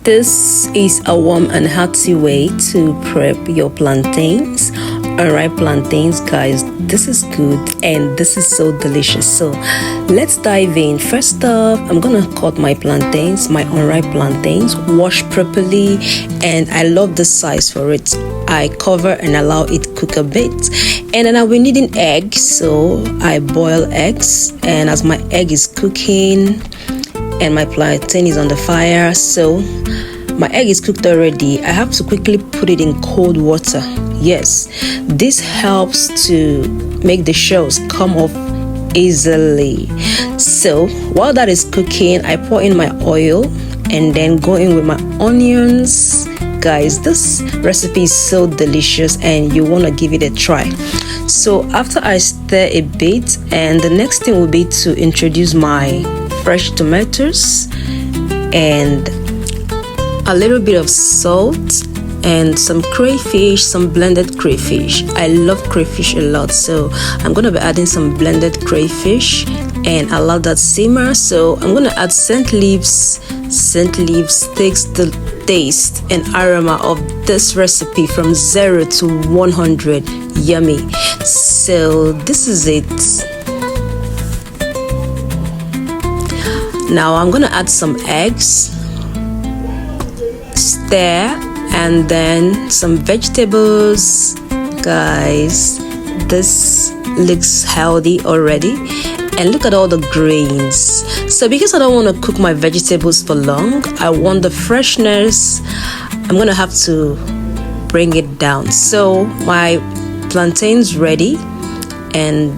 This is a warm and hearty way to prep your plantains, unripe plantains. Guys, this is good and this is so delicious. So let's dive in. First off, I'm gonna cut my plantains, my unripe plantains, wash properly, and I love the size for it. I cover and allow it cook a bit, and then I'll be needing eggs, so I boil eggs, and as my egg is cooking and my plantain is on the fire, so my egg is cooked already, I have to quickly put it in cold water. Yes, this helps to make the shells come off easily. So while that is cooking, I pour in my oil and then go in with my onions. Guys, this recipe is so delicious and you want to give it a try. So after I stir a bit, and the next thing will be to introduce my fresh tomatoes and a little bit of salt and some crayfish, some blended crayfish. I love crayfish a lot, so I'm gonna be adding some blended crayfish and allow that simmer. So I'm gonna add scent leaves. Scent leaves takes the taste and aroma of this recipe from 0 to 100. Yummy. So this is it. Now I'm gonna add some eggs, stir, and then some vegetables. Guys, this looks healthy already, and look at all the grains. So because I don't want to cook my vegetables for long, I want the freshness, I'm gonna have to bring it down. So my plantain's ready, and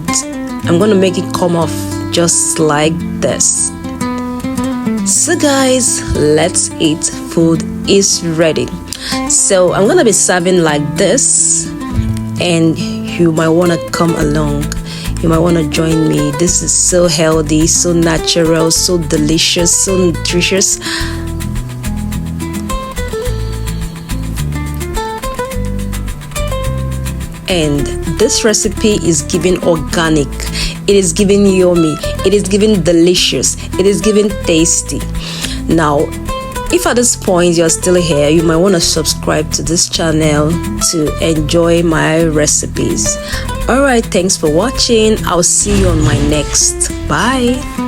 I'm gonna make it come off just like this. So guys, let's eat. Food is ready. So I'm gonna be serving like this, and you might want to come along. You might want to join me. This is so healthy, so natural, so delicious, so nutritious. And this recipe is giving organic, it is giving yummy, it is giving delicious, it is giving tasty. Now, if at this point you're still here, you might want to subscribe to this channel to enjoy my recipes. Alright, thanks for watching. I'll see you on my next. Bye.